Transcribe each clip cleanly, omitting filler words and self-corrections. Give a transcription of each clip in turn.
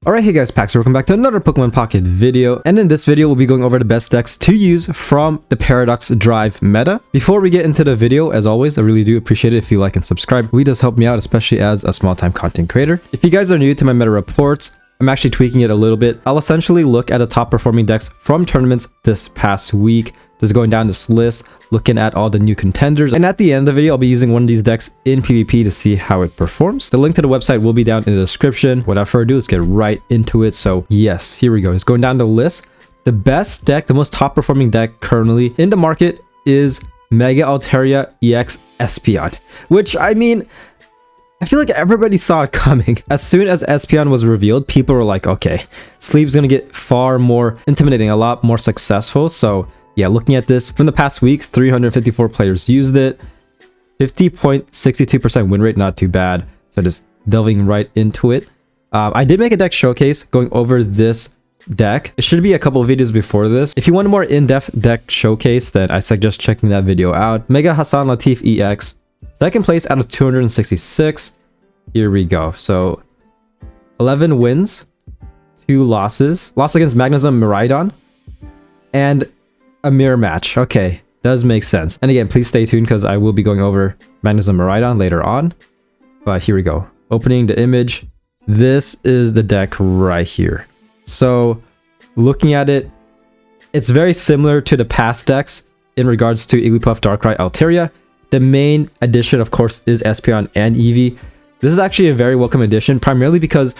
Alright, hey guys, Pax, welcome back to another Pokemon Pocket video, and in this video we'll be going over the best decks to use from the Paradox Drive meta. Before we get into the video, as always, I really do appreciate it if you like and subscribe. It really does help me out, especially as a small-time content creator. If you guys are new to my meta reports, I'm actually tweaking it a little bit. I'll essentially look at the top performing decks from tournaments this past week, just going down this list, looking at all the new contenders, and at the end of the video I'll be using one of these decks in PvP to see how it performs. The link to the website will be down in the description. Without further ado, let's get right into it. So yes, here we go. It's going down the list. The best deck, the most top performing deck currently in the market is Mega Altaria EX Espeon, which, I mean, I feel like everybody saw it coming. As soon as Espeon was revealed, people were like, okay, Sleep's gonna get far more intimidating, a lot more successful. So yeah, looking at this from the past week, 354 players used it, 50.62% win rate, not too bad. So just delving right into it. I did make a deck showcase going over this deck. It should be a couple of videos before this. If you want a more in-depth deck showcase, then I suggest checking that video out. Mega Hassan Latif EX, second place out of 266. Here we go. So 11 wins, 2 losses. Loss against Magnezone, Miraidon, and a mirror match. Okay, does make sense. And again, please stay tuned because I will be going over Magnezone Miraidon later on. But here we go. Opening the image. This is the deck right here. So looking at it, it's very similar to the past decks in regards to Igglybuff, Darkrai, Altaria. The main addition, of course, is Espeon and Eevee. This is actually a very welcome addition, primarily because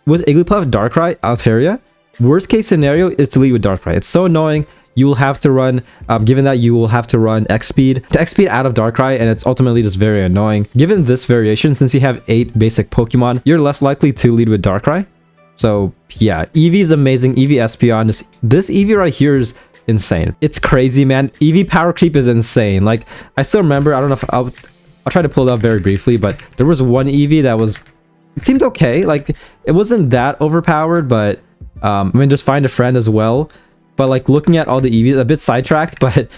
with Igglybuff, Darkrai, Altaria, worst case scenario is to lead with Darkrai. It's so annoying. You will have to run, given that you will have to run X-Speed to X-Speed out of Darkrai, and it's ultimately just very annoying. Given this variation, since you have 8 basic Pokemon, you're less likely to lead with Darkrai. So yeah, Eevee is amazing. Eevee Espeon, this Eevee right here is insane. It's crazy, man. Eevee power creep is insane. Like, I still remember, I don't know if I'll try to pull it up very briefly, but there was one Eevee that was, it seemed okay. Like, it wasn't that overpowered, but I mean, just find a friend as well. But like, looking at all the EVs, a bit sidetracked, but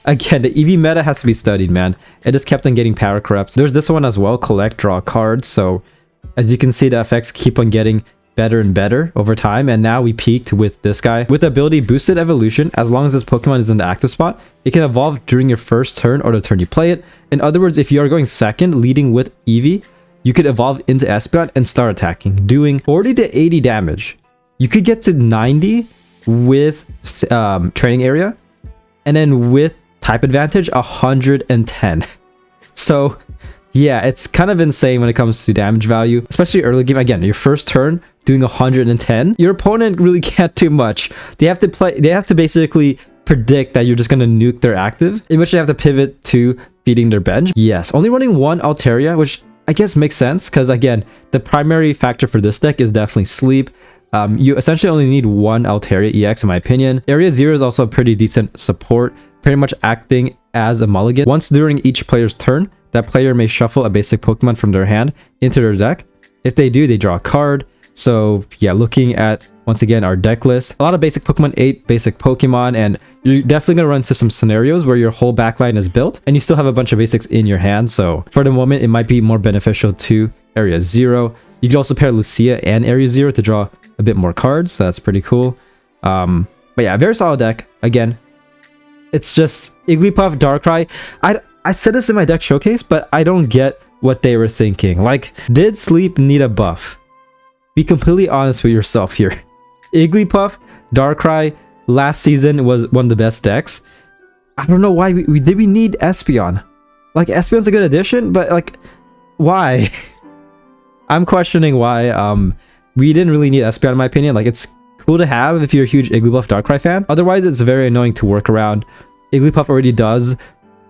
again, the EV meta has to be studied, man. It just kept on getting power corrupts. There's this one as well, collect, draw cards. So as you can see, the effects keep on getting better and better over time. And now we peaked with this guy. With the ability Boosted Evolution, as long as this Pokemon is in the active spot, it can evolve during your first turn or the turn you play it. In other words, if you are going second, leading with Eevee, you could evolve into Espeon and start attacking, doing 40 to 80 damage. You could get to 90 with training area, and then with type advantage 110. So yeah, it's kind of insane when it comes to damage value, especially early game. Again, your first turn doing 110, your opponent really can't do much. They have to basically predict that you're just going to nuke their active, in which they have to pivot to feeding their bench. Yes, only running one Altaria, which I guess makes sense because again, the primary factor for this deck is definitely sleep. You essentially only need one Altaria EX in my opinion. Area 0 is also a pretty decent support, pretty much acting as a mulligan. Once during each player's turn, that player may shuffle a basic Pokemon from their hand into their deck. If they do, they draw a card. So yeah, looking at, once again, our deck list, a lot of basic Pokemon, 8 basic Pokemon, and you're definitely going to run into some scenarios where your whole backline is built and you still have a bunch of basics in your hand. So for the moment, it might be more beneficial to Area 0. You could also pair Lucia and Area 0 to draw a bit more cards, so that's pretty cool. But yeah, very solid deck. Again, it's just Igglybuff, Darkrai. I said this in my deck showcase, but I don't get what they were thinking. Like, did Sleep need a buff? Be completely honest with yourself here. Igglybuff, Darkrai last season was one of the best decks. I don't know why we need Espeon. Like, Espeon's a good addition, but like, why? I'm questioning why. We didn't really need Espeon in my opinion. Like, it's cool to have if you're a huge Igglybuff Darkrai fan. Otherwise, it's very annoying to work around. Igglybuff already does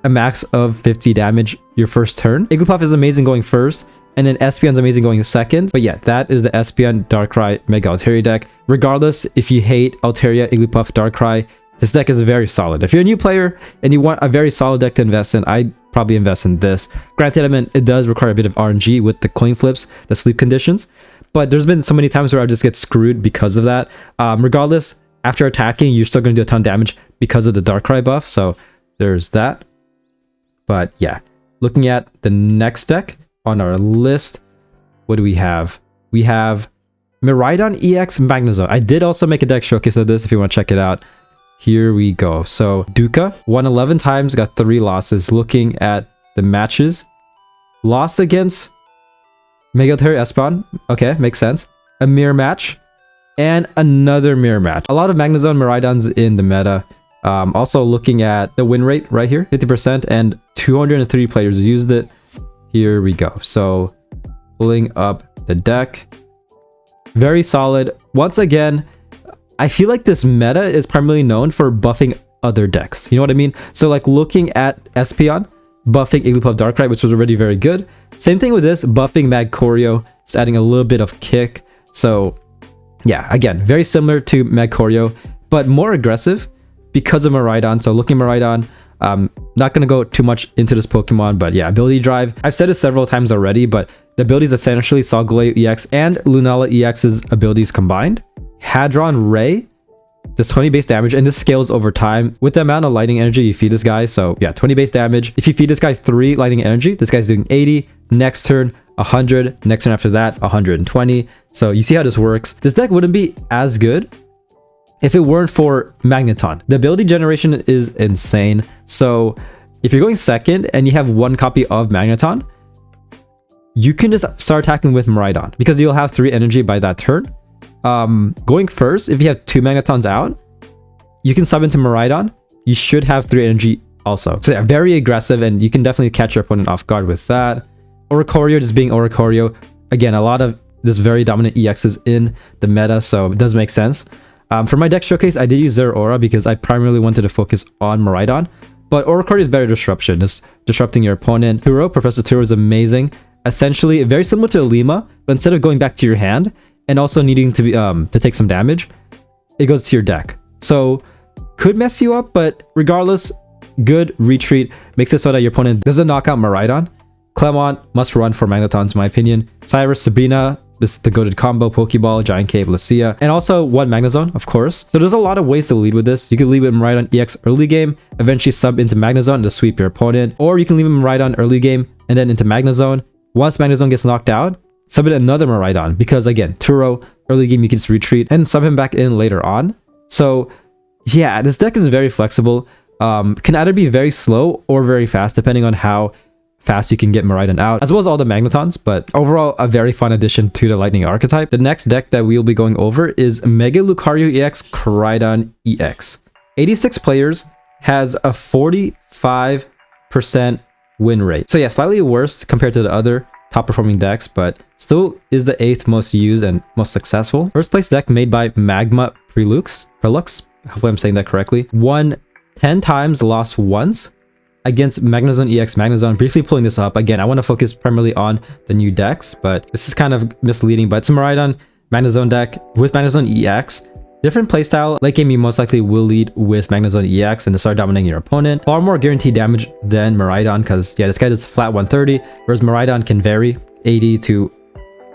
a max of 50 damage your first turn. Igglybuff is amazing going first, and then Espeon's amazing going second. But yeah, that is the Espeon Darkrai Mega Altaria deck. Regardless, if you hate Altaria, Igglybuff, Darkrai, this deck is very solid. If you're a new player and you want a very solid deck to invest in, I'd probably invest in this. Granted, I mean, it does require a bit of RNG with the coin flips, the sleep conditions. But there's been so many times where I just get screwed because of that. Regardless, after attacking, you're still going to do a ton of damage because of the Darkrai buff. So there's that. But yeah, looking at the next deck on our list, what do we have? We have Miraidon EX Magnezone. I did also make a deck showcase of this if you want to check it out. Here we go. So Duca won 11 times, got 3 losses. Looking at the matches, lost against Mega Altaria Espeon. Okay, makes sense. A mirror match and another mirror match. A lot of Magnezone Miraidons in the meta. Also looking at the win rate right here, 50%, and 203 players used it. Here we go. So pulling up the deck, very solid. Once again, I feel like this meta is primarily known for buffing other decks. You know what I mean? So like looking at Espeon, buffing Igglybuff Darkrai, which was already very good. Same thing with this, buffing Magcorio, just adding a little bit of kick. So yeah, again, very similar to Magcorio, but more aggressive because of Miraidon. So looking at Miraidon, not going to go too much into this Pokemon, but yeah, ability drive. I've said it several times already, but the abilities essentially Solgaleo EX and Lunala EX's abilities combined. Hadron Ray does 20 base damage, and this scales over time with the amount of lightning energy you feed this guy. So yeah, 20 base damage. If you feed this guy 3 lightning energy, this guy's doing 80. Next turn, 100. Next turn after that, 120. So you see how this works. This deck wouldn't be as good if it weren't for Magneton. The ability generation is insane. So if you're going second and you have 1 copy of Magneton, you can just start attacking with Miraidon because you'll have 3 energy by that turn. Going first, if you have 2 Magnetons out, you can sub into Miraidon. You should have 3 energy also. So yeah, very aggressive, and you can definitely catch your opponent off guard with that. Oricorio just being Oricorio. Again, a lot of this very dominant EXs in the meta, so it does make sense. For my deck showcase, I did use Zeraora because I primarily wanted to focus on Miraidon, but Oricorio is better disruption, just disrupting your opponent. Turo, Professor Turo is amazing. Essentially, very similar to Lima, but instead of going back to your hand and also needing to be to take some damage, it goes to your deck. So could mess you up, but regardless, good retreat. Makes it so that your opponent doesn't knock out Miraidon. Clemont must run for Magnetons, in my opinion. Cyrus, Sabrina, this is the goated combo, Pokeball, Giant Cape, Lucia, and also 1 Magnezone, of course. So there's a lot of ways to lead with this. You could lead with Miraidon EX early game, eventually sub into Magnezone to sweep your opponent, or you can leave him Miraidon early game and then into Magnezone. Once Magnezone gets knocked out, sub in another Miraidon, because again, Turo, early game you can just retreat and sub him back in later on. So yeah, this deck is very flexible. Can either be very slow or very fast, depending on how fast you can get Miraidon out, as well as all the Magnetons, but overall a very fun addition to the Lightning archetype. The next deck that we'll be going over is Mega Lucario EX Koraidon EX. 86 players, has a 45% win rate. So yeah, slightly worse compared to the other top performing decks, but still is the 8th most used and most successful. First place deck made by Magma Prelux. Hopefully I'm saying that correctly. Won 10 times, lost once against Magnezone EX Magnezone. Briefly pulling this up. Again, I want to focus primarily on the new decks, but this is kind of misleading. But it's a Miraidon Magnezone deck with Magnezone EX. Different playstyle. Late game, you most likely will lead with Magnezone EX and to start dominating your opponent. Far more guaranteed damage than Miraidon, because yeah, this guy does flat 130, whereas Miraidon can vary 80 to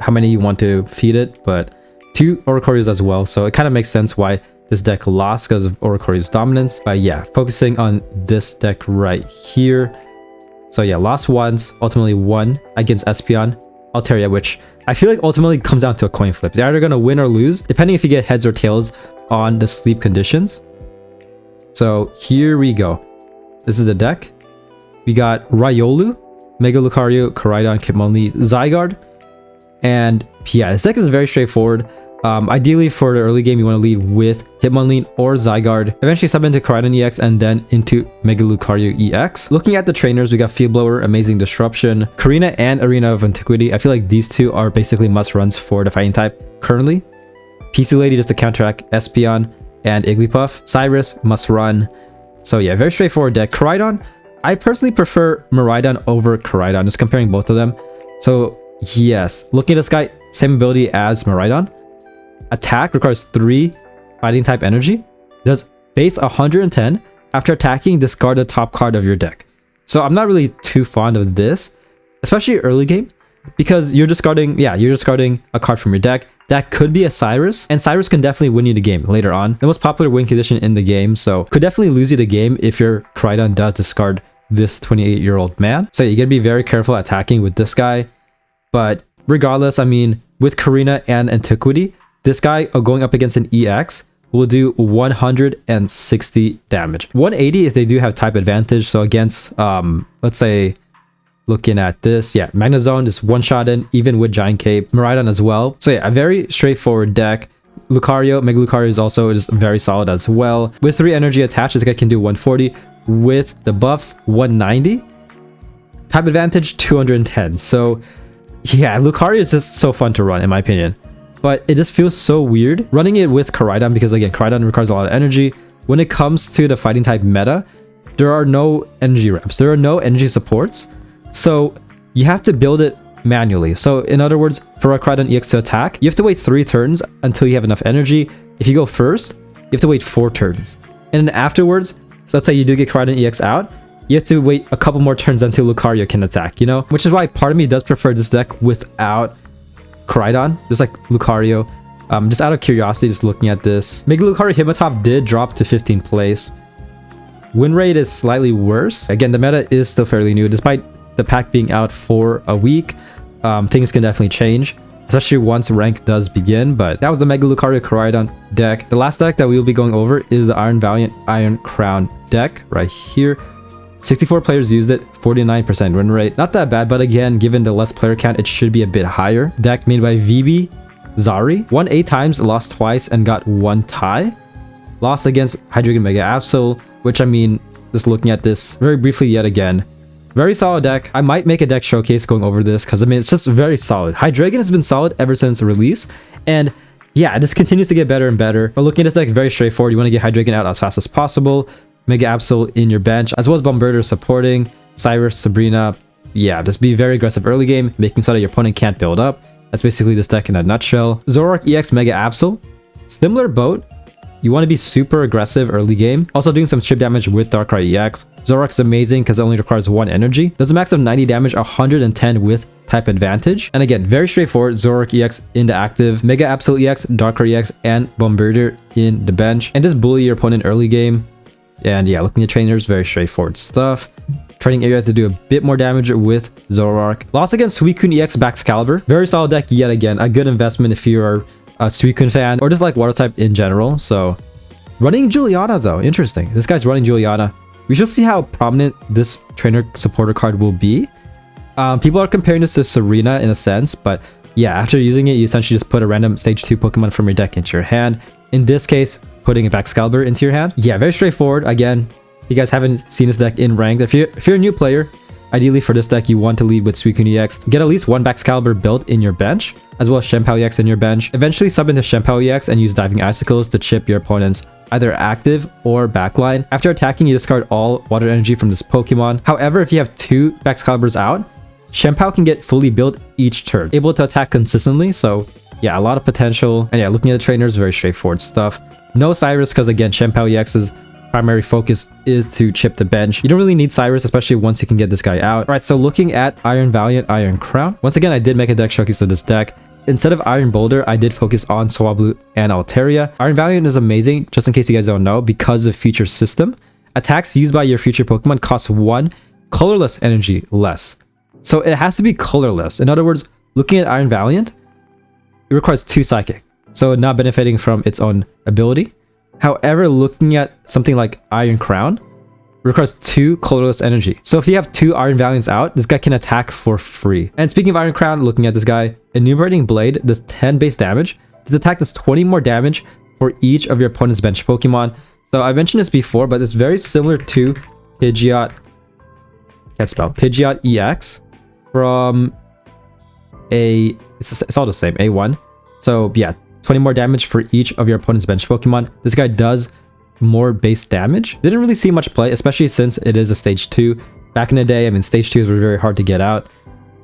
how many you want to feed it, but 2 Oricorios as well. So it kind of makes sense why this deck lost because of Oricorio's dominance. But yeah, focusing on this deck right here. So yeah, lost once, ultimately won against Espeon, Altaria, which I feel like ultimately comes down to a coin flip. They're either going to win or lose, depending if you get heads or tails on the sleep conditions. So here we go. This is the deck. We got Riolu, Mega Lucario, Koraidon, Hitmonlee, Zygarde, and yeah, this deck is very straightforward. Ideally for the early game, you want to lead with Hitmonlee or Zygarde, eventually sub into Koraidon EX and then into Mega Lucario EX. Looking at the trainers, we got Field Blower, Amazing Disruption, Karina, and Arena of Antiquity. I feel like these two are basically must runs for the fighting type currently. PC Lady just to counteract Espeon and Igglybuff. Cyrus must run. So yeah, very straightforward deck. Koraidon, I personally prefer Miraidon over Koraidon, just comparing both of them. So yes, looking at this guy, same ability as Miraidon. Attack requires 3 fighting type energy. Does base 110. After attacking, discard the top card of your deck. So I'm not really too fond of this, especially early game, because you're discarding a card from your deck. That could be a Cyrus, and Cyrus can definitely win you the game later on. The most popular win condition in the game, so could definitely lose you the game if your Koraidon does discard this 28-year-old man. So you gotta be very careful attacking with this guy. But regardless, I mean, with Karina and Antiquity, this guy going up against an EX will do 160 damage. 180 if they do have type advantage. So against, let's say, looking at this, yeah, Magnezone is one-shot in, even with Giant Cape, Miraidon as well. So yeah, a very straightforward deck. Lucario, Mega Lucario is also very solid as well. With 3 energy attached, this guy can do 140. With the buffs, 190. Type advantage, 210. So yeah, Lucario is just so fun to run, in my opinion. But it just feels so weird running it with Koraidon because, again, Koraidon requires a lot of energy. When it comes to the fighting type meta, there are no energy ramps. There are no energy supports. So you have to build it manually. So in other words, for a Koraidon EX to attack, you have to wait 3 turns until you have enough energy. If you go first, you have to wait 4 turns. And then afterwards, so let's say you do get Koraidon EX out, you have to wait a couple more turns until Lucario can attack, you know? Which is why part of me does prefer this deck without Koraidon, just like Lucario. Just out of curiosity, just looking at this. Mega Lucario Hitmontop did drop to 15th place. Win rate is slightly worse. Again, the meta is still fairly new. Despite the pack being out for a week, things can definitely change, especially once rank does begin. But that was the Mega Lucario Koraidon deck. The last deck that we will be going over is the Iron Valiant Iron Crown deck right here. 64 players used it, 49% win rate. Not that bad, but again, given the less player count, it should be a bit higher. Deck made by VB Zari. Won 8 times, lost twice, and got 1 tie. Lost against Hydreigon Mega Absol, which, I mean, just looking at this very briefly yet again, very solid deck. I might make a deck showcase going over this because, I mean, it's just very solid. Hydreigon has been solid ever since release, and yeah, this continues to get better and better. But looking at this deck, very straightforward. You want to get Hydreigon out as fast as possible. Mega Absol in your bench, as well as Bomberder supporting, Cyrus, Sabrina. Yeah, just be very aggressive early game, making so that your opponent can't build up. That's basically this deck in a nutshell. Zoroark EX Mega Absol, similar boat. You want to be super aggressive early game. Also doing some chip damage with Darkrai EX. Zoroark's amazing because it only requires 1 energy. Does a max of 90 damage, 110 with type advantage. And again, very straightforward. Zoroark EX into active, Mega Absol EX, Darkrai EX, and Bomberder in the bench. And just bully your opponent early game. And yeah, looking at trainers, very straightforward stuff. Training area to do a bit more damage with Zoroark. Lost against Suicune Ex Baxcalibur. Very solid deck yet again. A good investment if you are a Suicune fan or just like water type in general. So running Juliana though, interesting. This guy's running Juliana. We shall see how prominent this trainer supporter card will be. People are comparing this to Serena in a sense, but yeah, after using it, you essentially just put a random stage 2 Pokemon from your deck into your hand. In this case, putting a Baxcalibur into your hand. Yeah, very straightforward. Again, if you guys haven't seen this deck in ranked, if you're a new player, ideally for this deck, you want to lead with Suicune EX. Get at least 1 Baxcalibur built in your bench, as well as Shenpao EX in your bench. Eventually sub into Shenpao EX and use Diving Icicles to chip your opponent's either active or backline. After attacking, you discard all water energy from this Pokemon. However, if you have 2 Baxcaliburs out, Shenpao can get fully built each turn, able to attack consistently. So yeah, a lot of potential. And yeah, looking at the trainers, very straightforward stuff. No Cyrus because, again, Shenpao EX's primary focus is to chip the bench. You don't really need Cyrus, especially once you can get this guy out. All right, so looking at Iron Valiant, Iron Crown. Once again, I did make a deck showcase of this deck. Instead of Iron Boulder, I did focus on Swablu and Altaria. Iron Valiant is amazing, just in case you guys don't know, because of Future System. Attacks used by your future Pokemon cost 1 colorless energy less. So it has to be colorless. In other words, looking at Iron Valiant, it requires 2 Psychic, so not benefiting from its own ability. However, looking at something like Iron Crown, requires 2 colorless energy. So if you have 2 Iron Valiants out, this guy can attack for free. And speaking of Iron Crown, looking at this guy, Enumerating Blade does 10 base damage. This attack does 20 more damage for each of your opponent's bench Pokemon. So I mentioned this before, but it's very similar to Pidgeot, can't spell, Pidgeot EX from it's all the same, A1. So yeah, 20 more damage for each of your opponent's bench Pokemon. This guy does more base damage. Didn't really see much play, especially since it is a stage 2. Back in the day, I mean, stage 2s were very hard to get out.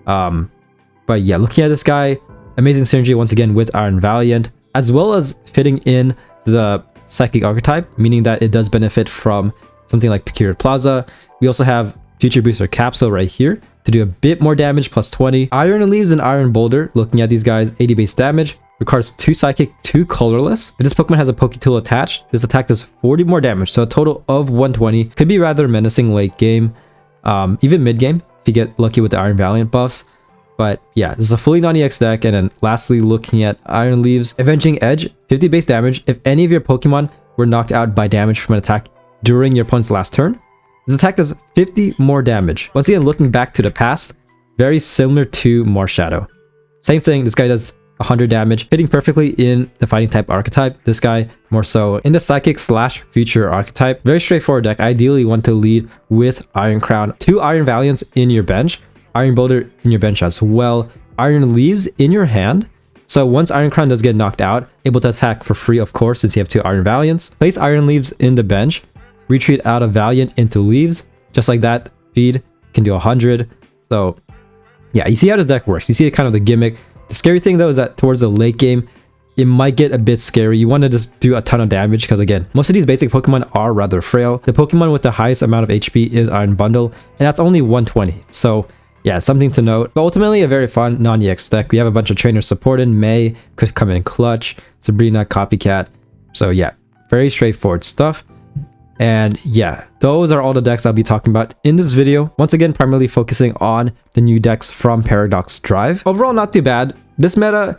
But yeah, looking at this guy, amazing synergy once again with Iron Valiant, as well as fitting in the Psychic archetype, meaning that it does benefit from something like Peculiar Plaza. We also have Future Booster Capsule right here to do a bit more damage, plus 20. Iron Leaves and Iron Boulder, looking at these guys, 80 base damage, requires 2 Psychic, 2 colorless. If this Pokemon has a Poketool attached, this attack does 40 more damage, so a total of 120. Could be rather menacing late game, even mid game, if you get lucky with the Iron Valiant buffs. But yeah, this is a fully non-EX deck. And then lastly, looking at Iron Leaves, Avenging Edge, 50 base damage. If any of your Pokemon were knocked out by damage from an attack during your opponent's last turn, this attack does 50 more damage. Once again, looking back to the past, very similar to Marshadow. Same thing, this guy does 100 damage, fitting perfectly in the fighting type archetype. This guy more so in the psychic / future archetype. Very straightforward deck. Ideally, you want to lead with Iron Crown, 2 Iron Valiants in your bench, Iron Boulder in your bench as well, Iron Leaves in your hand. So once Iron Crown does get knocked out, able to attack for free, of course, since you have 2 Iron Valiants. Place Iron Leaves in the bench, retreat out of Valiant into Leaves, just like that. Feed can do 100. So yeah, you see how this deck works. You see kind of the gimmick. The scary thing though is that towards the late game, it might get a bit scary. You want to just do a ton of damage because again, most of these basic Pokemon are rather frail. The Pokemon with the highest amount of HP is Iron Bundle, and that's only 120. So yeah, something to note. But ultimately a very fun non-EX deck. We have a bunch of trainers supported. May could come in clutch, Sabrina, Copycat. So yeah, very straightforward stuff. And yeah, those are all the decks I'll be talking about in this video. Once again, primarily focusing on the new decks from Paradox Drive. Overall, not too bad. This meta,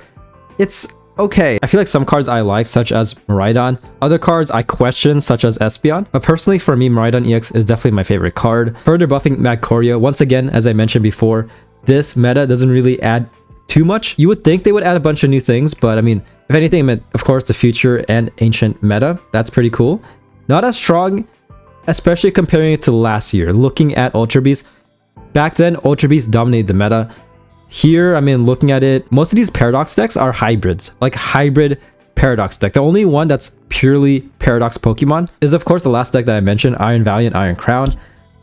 it's okay. I feel like some cards I like, such as Miraidon. Other cards I question, such as Espeon. But personally, for me, Miraidon EX is definitely my favorite card. Further buffing Magcorio. Once again, as I mentioned before, this meta doesn't really add too much. You would think they would add a bunch of new things, but I mean, if anything, I meant, of course, the future and ancient meta. That's pretty cool. Not as strong, especially comparing it to last year. Looking at Ultra Beast, back then Ultra Beast dominated the meta. Here, I mean, looking at it, most of these Paradox decks are hybrids, like hybrid Paradox deck. The only one that's purely Paradox Pokemon is of course the last deck that I mentioned, Iron Valiant, Iron Crown.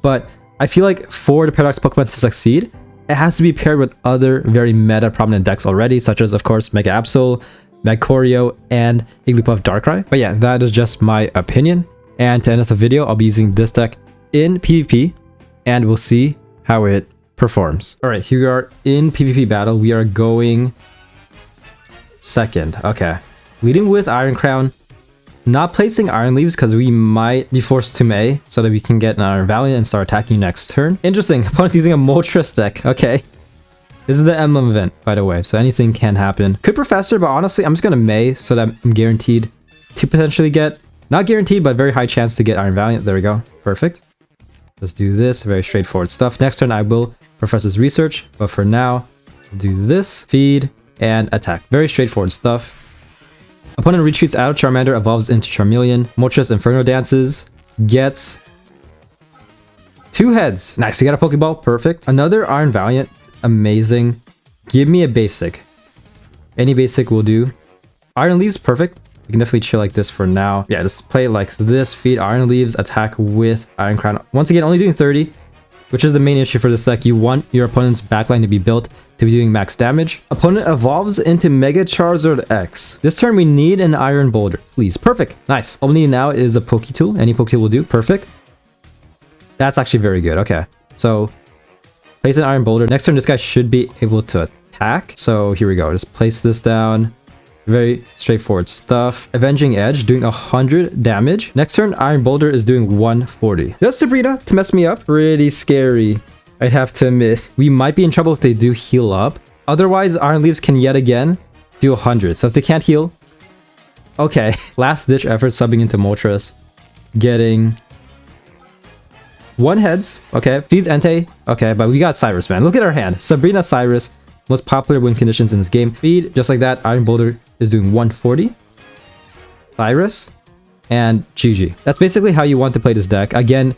But I feel like for the Paradox Pokemon to succeed, it has to be paired with other very meta prominent decks already, such as of course Mega Absol, Magcorio, and Igglybuff Darkrai. But yeah, that is just my opinion. And to end off the video, I'll be using this deck in PvP, and we'll see how it performs. All right, here we are in PvP battle. We are going second. Okay, leading with Iron Crown. Not placing Iron Leaves because we might be forced to May so that we can get an Iron Valiant and start attacking next turn. Interesting. Opponent's using a Moltres deck. Okay. This is the Emblem event, by the way, so anything can happen. Could Professor, but honestly, I'm just going to May so that I'm guaranteed to potentially get, not guaranteed, but very high chance to get Iron Valiant. There we go. Perfect. Let's do this. Very straightforward stuff. Next turn, I will Professor's Research, but for now, let's do this. Feed and attack. Very straightforward stuff. Opponent retreats out. Charmander evolves into Charmeleon. Moltres Inferno dances. Gets 2 heads. Nice. We got a Pokeball. Perfect. Another Iron Valiant. Amazing. Give me a basic. Any basic will do. Iron Leaves, perfect. We can definitely chill like this for now. Yeah, just play it like this. Feed Iron Leaves, attack with Iron Crown. Once again, only doing 30, which is the main issue for this deck. You want your opponent's backline to be built to be doing max damage. Opponent evolves into Mega Charizard X. This turn we need an Iron Boulder. Please, perfect. Nice. All we need now is a Poketool. Any Poketool will do. Perfect. That's actually very good. Okay, so place an Iron Boulder. Next turn, this guy should be able to attack. So here we go. Just place this down. Very straightforward stuff. Avenging Edge, doing 100 damage. Next turn, Iron Boulder is doing 140. That's Sabrina to mess me up. Pretty scary, I'd have to admit. We might be in trouble if they do heal up. Otherwise, Iron Leaves can yet again do 100. So if they can't heal, okay. Last ditch effort subbing into Moltres. Getting 1 heads. Okay. Feeds Entei. Okay, but we got Cyrus, man. Look at our hand. Sabrina, Cyrus. Most popular win conditions in this game. Feed, just like that. Iron Boulder is doing 140. Cyrus. And GG. That's basically how you want to play this deck. Again,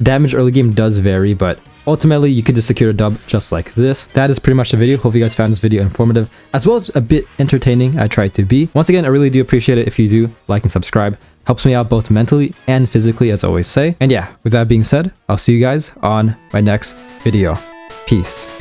damage early game does vary, but ultimately you could just secure a dub just like this. That is pretty much the video. Hope you guys found this video informative as well as a bit entertaining. I tried to be. Once again, I really do appreciate it if you do like and subscribe. Helps me out both mentally and physically, as I always say. And yeah, with that being said, I'll see you guys on my next video. Peace.